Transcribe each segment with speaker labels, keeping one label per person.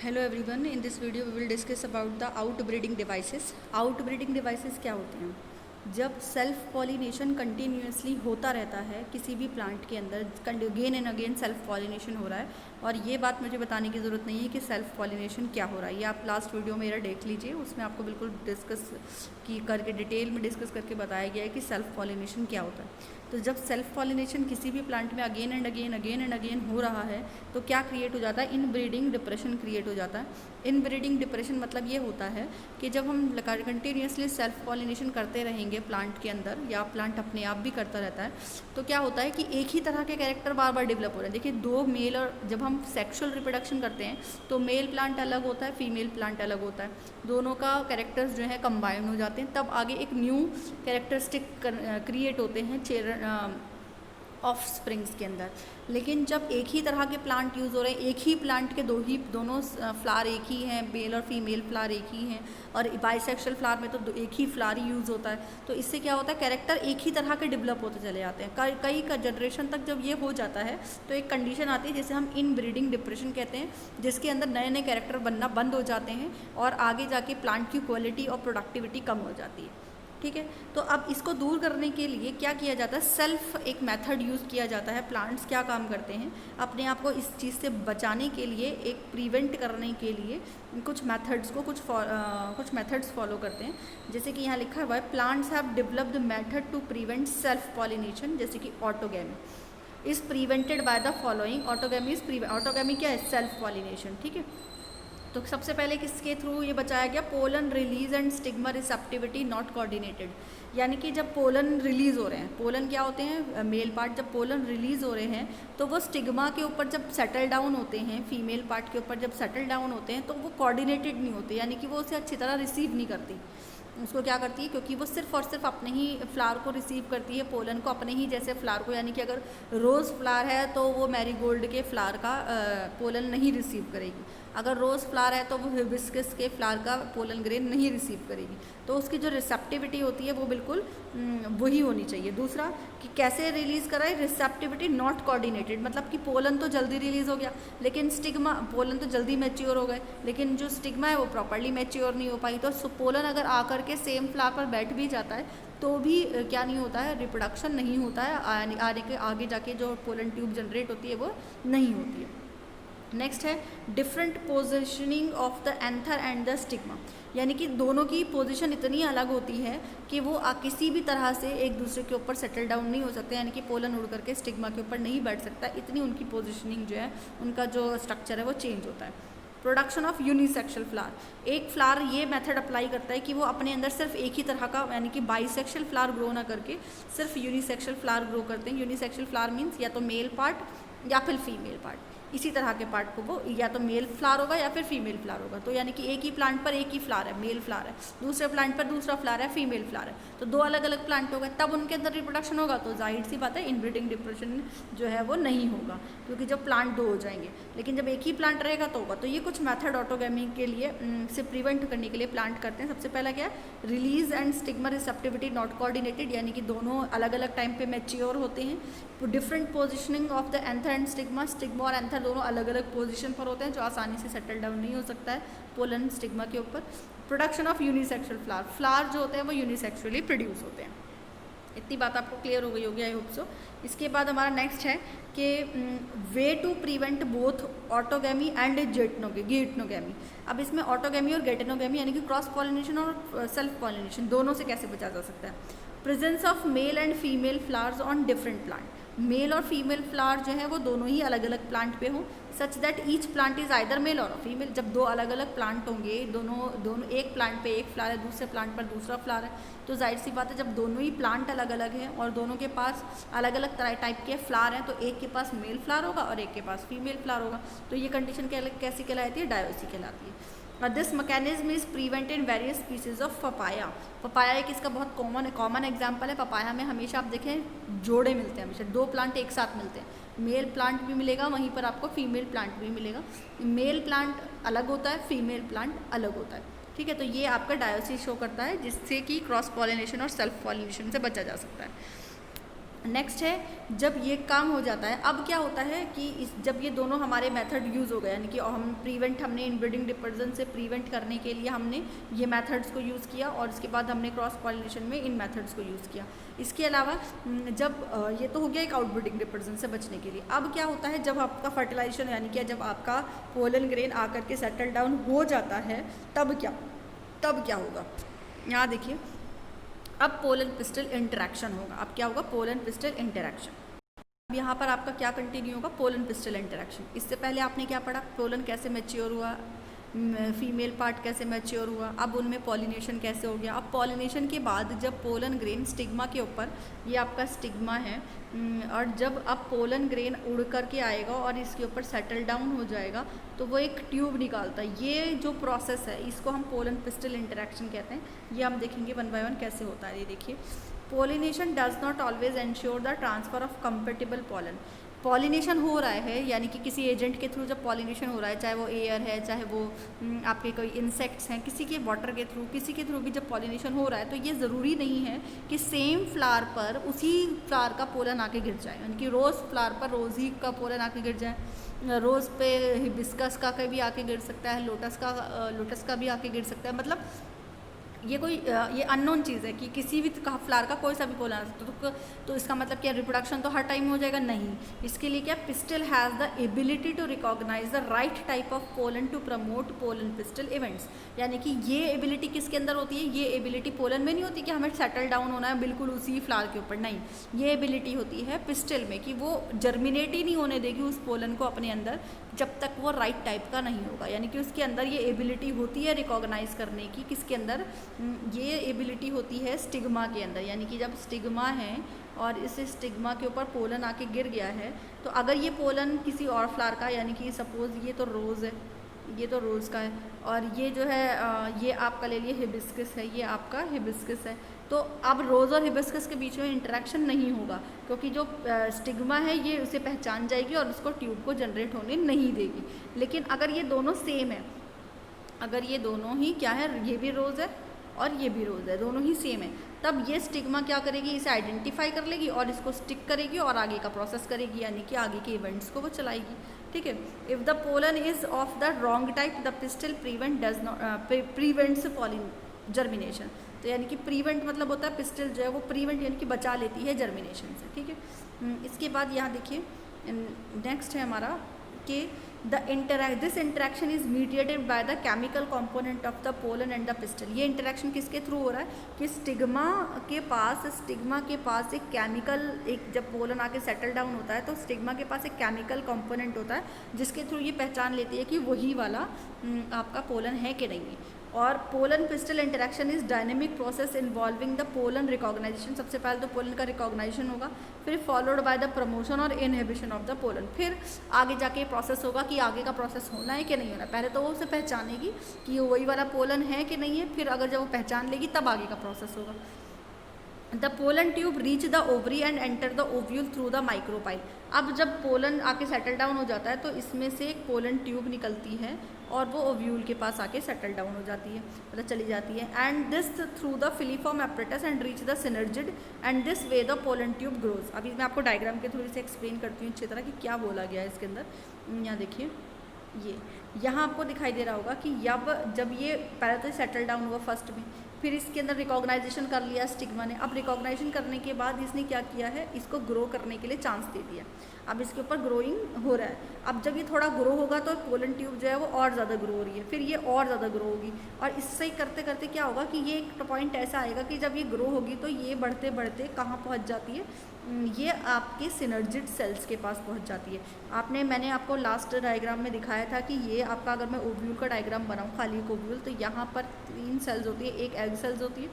Speaker 1: Hello everyone, in this video we will discuss about the outbreeding devices. Outbreeding devices क्या होते हैं? जब self pollination continuously होता रहता है किसी भी प्लांट के अंदर, again and again self pollination हो रहा है। और ये बात मुझे बताने की ज़रूरत नहीं है कि सेल्फ पॉलिनेशन क्या हो रहा है, ये आप लास्ट वीडियो मेरा देख लीजिए, उसमें आपको बिल्कुल डिस्कस की करके डिटेल में डिस्कस करके बताया गया है कि सेल्फ पॉलिनेशन क्या होता है। तो जब सेल्फ पॉलिनेशन किसी भी प्लांट में अगेन एंड अगेन हो रहा है तो क्या क्रिएट हो जाता है? इनब्रीडिंग डिप्रेशन क्रिएट हो जाता है। इनब्रीडिंग डिप्रेशन मतलब ये होता है कि जब हम कंटिन्यूसली सेल्फ पॉलिनेशन करते रहेंगे प्लांट के अंदर, या प्लांट अपने आप भी करता रहता है, तो क्या होता है कि एक ही तरह के कैरेक्टर बार बार डेवलप हो रहे हैं। देखिए, दो मेल, और जब हम सेक्सुअल रिप्रोडक्शन करते हैं तो मेल प्लांट अलग होता है, फीमेल प्लांट अलग होता है, दोनों का कैरेक्टर्स जो है कंबाइन हो जाते हैं, तब आगे एक न्यू कैरेक्टरिस्टिक क्रिएट होते हैं ऑफ स्प्रिंग्स के अंदर। लेकिन जब एक ही तरह के प्लांट यूज़ हो रहे हैं, एक ही प्लांट के दोनों फ्लावर एक ही हैं, मेल और फीमेल फ्लावर एक ही हैं, और बाइसेक्सुअल फ्लावर में तो एक ही फ्लावर ही यूज़ होता है, तो इससे क्या होता है? कैरेक्टर एक ही तरह के डेवलप होते चले जाते हैं। कई जनरेशन तक जब ये हो जाता है तो एक कंडीशन आती है जिसे हम इनब्रीडिंग डिप्रेशन कहते हैं, जिसके अंदर नए नए कैरेक्टर बनना बंद हो जाते हैं और आगे जाके प्लांट की क्वालिटी और प्रोडक्टिविटी कम हो जाती है। ठीक है, तो अब इसको दूर करने के लिए क्या किया जाता है? सेल्फ एक मेथड यूज़ किया जाता है। प्लांट्स क्या काम करते हैं? अपने आप को इस चीज़ से बचाने के लिए, एक प्रिवेंट करने के लिए कुछ मेथड्स फॉलो करते हैं। जैसे कि यहाँ लिखा हुआ है, plants have developed method to prevent self pollination, जैसे कि autogamy is prevented by the following. Autogamy क्या है? Self pollination. ठीक है, तो सबसे पहले किसके थ्रू ये बचाया गया? Pollen release and stigma receptivity not coordinated. यानी कि जब पोलन रिलीज़ हो रहे हैं, पोलन क्या होते हैं? Male part. जब पोलन रिलीज़ हो रहे हैं तो वो स्टिग्मा के ऊपर जब सेटल डाउन होते हैं, फीमेल पार्ट के ऊपर जब सेटल डाउन होते हैं, तो वो कोऑर्डिनेटेड नहीं होते, यानी कि वो उसे अच्छी तरह रिसीव नहीं करती। उसको क्या करती है? क्योंकि वो सिर्फ और सिर्फ अपने ही फ्लावर को रिसीव करती है, पोलन को अपने ही जैसे फ्लावर को, यानी कि अगर रोज़ फ्लावर है तो वो मैरीगोल्ड के फ्लावर का पोलन नहीं रिसीव करेगी, अगर रोज़ फ्लावर है तो वो हिबिस्कस के फ्लावर का पोलन ग्रेन नहीं रिसीव करेगी। तो उसकी जो रिसेप्टिविटी होती है वो बिल्कुल वही होनी चाहिए। दूसरा कि कैसे रिलीज़ कराए? रिसेप्टिविटी नॉट कोऑर्डिनेटेड, मतलब कि पोलन तो जल्दी रिलीज़ हो गया, लेकिन स्टिग्मा, पोलन तो जल्दी मैच्योर हो गए, लेकिन जो स्टिग्मा है वो प्रॉपर्ली मैच्योर नहीं हो पाई। तो पोलन अगर आकर के सेम फ्लावर पर बैठ भी जाता है तो भी क्या नहीं होता है? रिप्रोडक्शन नहीं होता है, आगे जाके जो पोलन ट्यूब जनरेट होती है वो नहीं होती है। नेक्स्ट है different positioning of the anther and the stigma, यानी कि दोनों की पोजीशन इतनी अलग होती है कि वो किसी भी तरह से एक दूसरे के ऊपर सेटल डाउन नहीं हो सकते, यानी कि पोलन उड़ करके स्टिग्मा के ऊपर नहीं बैठ सकता, इतनी उनकी पोजीशनिंग जो है, उनका जो स्ट्रक्चर है वो चेंज होता है। प्रोडक्शन ऑफ यूनिसेक्शुअल फ्लावर, एक फ्लावर ये मेथड अप्लाई करता है कि वो अपने अंदर सिर्फ एक ही तरह का, यानी कि बाइसेक्शुअल फ्लावर ग्रो ना करके सिर्फ यूनिसेक्शुअल फ्लावर ग्रो करते हैं। यूनिसेक्शुअल फ्लावर मीन्स या तो मेल पार्ट या फिर फीमेल पार्ट, इसी तरह के पार्ट को वो या तो मेल फ्लावर होगा या फिर फीमेल फ्लावर होगा। तो यानी कि एक ही प्लांट पर एक ही फ्लावर है, मेल फ्लावर है, दूसरे प्लांट पर दूसरा फ्लावर है, फीमेल फ्लावर है, तो दो अलग अलग प्लांट हो गए, तब उनके अंदर रिप्रोडक्शन होगा। तो जाहिर सी बात है इनब्रीडिंग डिप्रेशन जो है वो नहीं होगा, क्योंकि जब प्लांट दो हो जाएंगे। लेकिन जब एक ही प्लांट रहेगा तो होगा। तो ये कुछ मेथड ऑटोगेमी के लिए से प्रिवेंट करने के लिए प्लांट करते हैं। सबसे पहला क्या है? Release and stigma receptivity not coordinated, यानी कि दोनों अलग अलग टाइम पे मैच्योर होते हैं। Different positioning of the anther and stigma, stigma और एंथर दोनों अलग अलग पोजीशन पर होते हैं, जो आसानी से सेटल डाउन नहीं हो सकता है पोलन स्टिग्मा के ऊपर। Production of unisexual flower, flower जो होते हैं वो यूनिसेक्सुअली प्रोड्यूस होते हैं। इतनी बात आपको क्लियर हो गई होगी, आई होप सो। इसके बाद हमारा नेक्स्ट है कि way to prevent both autogamy and geitonogamy. अब इसमें ऑटोगेमी और गेटनोगेमी यानी कि क्रॉस पॉलिनेशन और सेल्फ पॉलिनेशन दोनों से कैसे बचा जा सकता है? Presence of male and female flowers on different plant, male और फीमेल फ्लावर जो है वो दोनों ही अलग अलग प्लांट पे हों, such that each plant is either male और फीमेल। जब दो अलग अलग प्लांट होंगे, दोनों एक प्लांट पे एक फ्लावर है, दूसरे प्लांट पर दूसरा फ्लावर है, तो जाहिर सी बात है जब दोनों ही प्लांट अलग अलग हैं और दोनों के पास अलग अलग टाइप के फ्लावर हैं, तो एक के पास मेल फ्लावर होगा और एक के पास फीमेल फ्लावर होगा। तो ये कंडीशन कैसी कहलाती है? डायोसी कहलाती है। This mechanism is prevented in various species of papaya. Papaya एक इसका बहुत कॉमन एग्जाम्पल है। पपाया में हमेशा आप देखें जोड़े मिलते हैं, हमेशा दो प्लांट एक साथ मिलते हैं, मेल प्लांट भी मिलेगा, वहीं पर आपको फीमेल प्लांट भी मिलेगा। मेल प्लांट अलग होता है, फीमेल प्लांट अलग होता है। ठीक है, तो ये आपका डायोसी शो करता है, जिससे कि क्रॉस पॉलिनेशन और सेल्फ पॉलिनेशन से बचा जा सकता है। नेक्स्ट है जब ये काम हो जाता है, अब क्या होता है कि जब ये दोनों हमारे मेथड यूज़ हो गए, यानी कि हमने इनब्रीडिंग डिपर्जन से प्रिवेंट करने के लिए हमने ये मेथड्स को यूज़ किया और इसके बाद हमने क्रॉस पॉलिनेशन में इन मेथड्स को यूज़ किया। इसके अलावा जब ये तो हो गया एक आउटब्रीडिंग डिपर्जन से बचने के लिए। अब क्या होता है जब आपका फर्टिलाइजेशन यानी कि जब आपका पोलन ग्रेन आकर के सेटल डाउन हो जाता है, तब क्या होगा, यहाँ देखिए, अब पोलन पिस्टल इंटरेक्शन होगा। अब क्या होगा, पोलन पिस्टल इंटरेक्शन। अब यहाँ पर आपका क्या कंटिन्यू होगा, पोलन पिस्टल इंटरेक्शन। इससे पहले आपने क्या पढ़ा, पोलन कैसे मैच्योर हुआ, फीमेल पार्ट कैसे मैच्योर हुआ, अब उनमें पॉलिनेशन कैसे हो गया। अब पॉलिनेशन के बाद जब पोलन ग्रेन स्टिग्मा के ऊपर, ये आपका स्टिग्मा है, और जब अब पोलन ग्रेन उड़ कर के आएगा और इसके ऊपर सेटल डाउन हो जाएगा तो वो एक ट्यूब निकालता है। ये जो प्रोसेस है इसको हम पोलन पिस्टल इंटरेक्शन कहते हैं। ये हम देखेंगे वन बाय वन कैसे होता है। ये देखिए, pollination does not always ensure the transfer of compatible pollen. Pollination हो रहा है यानी कि किसी एजेंट के थ्रू जब पॉलिनेशन हो रहा है, चाहे वो एयर है, चाहे वो आपके कोई इंसेक्ट्स हैं, किसी के वाटर के थ्रू, किसी के थ्रू भी जब पॉलिनेशन हो रहा है तो ये ज़रूरी नहीं है कि सेम फ्लावर पर उसी फ्लावर का पोलन आके गिर जाए। यानी कि रोज़ फ्लावर पर रोज़ ही का पोलन आके गिर जाए, रोज़ पे हिबिस्कस का भी आके गिर सकता है, लोटस का भी आके गिर सकता है। मतलब ये कोई ये अननोन चीज़ है कि किसी भी फ्लावर का कोई सा भी पोलन आ सकता है। तो इसका मतलब क्या रिप्रोडक्शन तो हर टाइम हो जाएगा, नहीं। इसके लिए क्या, pistil has the ability to recognise the right type of pollen to promote pollen pistil events. यानी कि ये एबिलिटी किसके अंदर होती है, ये एबिलिटी पोलन में नहीं होती कि हमें सेटल डाउन होना है बिल्कुल उसी फ्लावर के ऊपर, नहीं। ये एबिलिटी होती है पिस्टल में कि वो जर्मिनेट ही नहीं होने देगी उस पोलन को अपने अंदर जब तक वो राइट टाइप का नहीं होगा। यानी कि उसके अंदर ये एबिलिटी होती है रिकॉग्नाइज करने की, किसके अंदर, ये एबिलिटी होती है स्टिग्मा के अंदर। यानी कि जब स्टिग्मा है और इस स्टिग्मा के ऊपर पोलन आके गिर गया है तो अगर ये पोलन किसी और फ्लावर का, यानी कि सपोज़ ये तो रोज़ है, ये तो रोज़ का है, और ये जो है ये आपका ले लिए हिबिस्कस है, ये आपका हिबिस्कस है, तो अब रोज़ और हिबिस्कस के बीच में इंटरेक्शन नहीं होगा क्योंकि जो स्टिग्मा है ये उसे पहचान जाएगी और उसको ट्यूब को जनरेट होने नहीं देगी। लेकिन अगर ये दोनों सेम है, अगर ये दोनों ही क्या है, ये भी रोज़ है और ये भी रोज़ है, दोनों ही सेम है, तब ये स्टिग्मा क्या करेगी, इसे आइडेंटिफाई कर लेगी और इसको स्टिक करेगी और आगे का प्रोसेस करेगी, यानी कि आगे के इवेंट्स को वो चलाएगी। ठीक है। If the pollen is of the wrong type the pistil prevents pollen germination. तो यानी कि प्रिवेंट मतलब होता है पिस्टल जो है वो प्रिवेंट यानी कि बचा लेती है जर्मिनेशन से। ठीक है। इसके बाद यहाँ देखिए नेक्स्ट है हमारा कि this interaction is mediated by the chemical component of the pollen and the pistol. ये इंटरेक्शन किसके थ्रू हो रहा है कि स्टिग्मा के पास एक केमिकल, एक जब पोलन आके सेटल डाउन होता है तो स्टिग्मा के पास एक केमिकल कंपोनेंट होता है जिसके थ्रू ये पहचान लेती है कि वही वाला आपका पोलन है कि नहीं है। और pollen pistil interaction is dynamic process involving the pollen recognition. सबसे पहले तो पोलन का रिकॉग्नाइजेशन होगा, फिर फॉलोड बाय द प्रमोशन और इनहिबिशन ऑफ द पोलन। फिर आगे जाके प्रोसेस होगा कि आगे का प्रोसेस होना है कि नहीं होना। पहले तो वो उसे पहचानेगी कि वही वाला पोलन है कि नहीं है, फिर अगर जब वो पहचान लेगी तब आगे का प्रोसेस होगा। The pollen tube reach the ovary and enter the ovule through the micropyle. अब जब पोलन आके सेटल डाउन हो जाता है तो इसमें से एक पोलन ट्यूब निकलती है और वो ओव्यूल के पास आके सेटल डाउन हो जाती है, मतलब चली जाती है। And this through the filiform apparatus and reach the synergid and this way the pollen tube grows. अभी मैं आपको डायग्राम के थ्रू इसे एक्सप्लेन करती हूँ अच्छी तरह कि क्या बोला गया है इसके अंदर। यहाँ देखिए, ये यहाँ आपको दिखाई दे रहा होगा कि जब ये पहले तो सेटल डाउन हुआ फर्स्ट में, फिर इसके अंदर रिकॉग्नाइजेशन कर लिया स्टिग्मा ने। अब रिकॉग्नाइजेशन करने के बाद इसने क्या किया है, इसको ग्रो करने के लिए चांस दे दिया। अब इसके ऊपर ग्रोइंग हो रहा है। अब जब ये थोड़ा ग्रो होगा तो पोलन ट्यूब जो है वो और ज़्यादा ग्रो हो रही है, फिर ये और ज़्यादा ग्रो होगी, और इससे ही करते करते क्या होगा कि ये एक पॉइंट ऐसा आएगा कि जब ये ग्रो होगी तो ये बढ़ते बढ़ते कहाँ पहुँच जाती है, ये आपके सिनर्जिड सेल्स के पास पहुँच जाती है। मैंने आपको लास्ट डायग्राम में दिखाया था कि ये आपका, अगर मैं ओव्यूल का डायग्राम बनाऊँ, खाली एक ओव्यूल, तो यहाँ पर 3 सेल्स होती है, एक एग सेल्स होती है,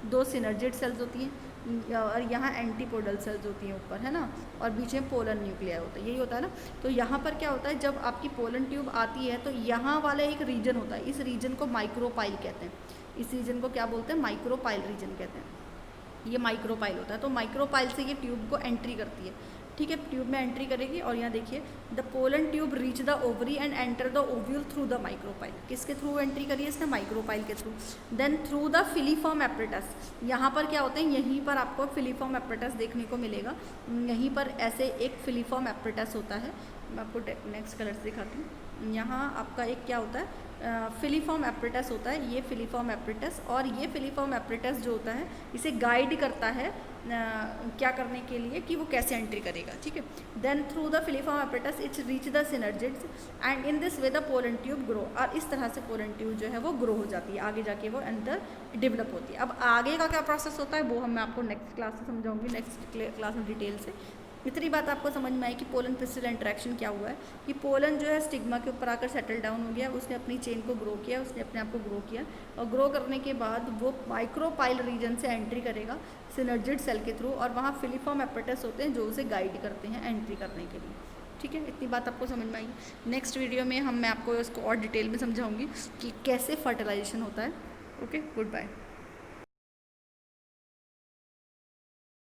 Speaker 1: 2 सिनर्जिड सेल्स होती हैं और यहाँ एंटीपोडल सेल्स होती हैं ऊपर, है ना, और बीच में पोलन न्यूक्लियर होता है, यही होता है ना। तो यहाँ पर क्या होता है, जब आपकी पोलन ट्यूब आती है तो यहाँ वाला एक रीजन होता है, इस रीजन को माइक्रोपाइल कहते हैं। इस रीजन को क्या बोलते हैं, माइक्रोपाइल रीजन कहते हैं। ये माइक्रोपाइल होता है। तो माइक्रोपाइल से ये ट्यूब को एंट्री करती है। ठीक है, ट्यूब में एंट्री करेगी और यहाँ देखिए the pollen tube reach the ovary and enter the ovule through the micropyle. किसके थ्रू एंट्री करी है इसने? माइक्रोपाइल के थ्रू। Then through the filiform apparatus, यहाँ पर क्या होते हैं, यहीं पर आपको फिलीफॉर्म एपरेटस देखने को मिलेगा। यहीं पर ऐसे एक फिलीफॉर्म एपरेटस होता है, मैं आपको नेक्स्ट कलर से दिखाती हूँ। यहाँ आपका एक क्या होता है, फिलीफॉर्म एपरेटस होता है, ये फिलीफॉर्म एपरेटस, और ये फिलीफॉर्म एपरेटस जो होता है इसे गाइड करता है क्या करने के लिए कि वो कैसे एंट्री करेगा। ठीक है, then through the filiform apparatus it's reach the synergids and in this way the pollen tube grow, और इस तरह से पोलन ट्यूब जो है वो ग्रो हो जाती है, आगे जाके वो अंदर डेवलप होती है। अब आगे का क्या प्रोसेस होता है वो मैं आपको नेक्स्ट क्लास में समझाऊंगी, नेक्स्ट क्लास में डिटेल से। इतनी बात आपको समझ में आई कि पोलन पिस्टिल इंटरेक्शन क्या हुआ है, कि पोलन जो है स्टिग्मा के ऊपर आकर सेटल डाउन हो गया, उसने अपनी चेन को ग्रो किया, उसने अपने आप को ग्रो किया, और ग्रो करने के बाद वो माइक्रोपाइल रीजन से एंट्री करेगा सिनर्जिड सेल के थ्रू, और वहाँ फिलीफॉर्म एपरेटस होते हैं जो उसे गाइड करते हैं एंट्री करने के लिए। ठीक है, इतनी बात आपको समझ में आई। नेक्स्ट वीडियो में मैं आपको इसको और डिटेल में समझाऊंगी कि कैसे फर्टिलाइजेशन होता है। Okay, good bye.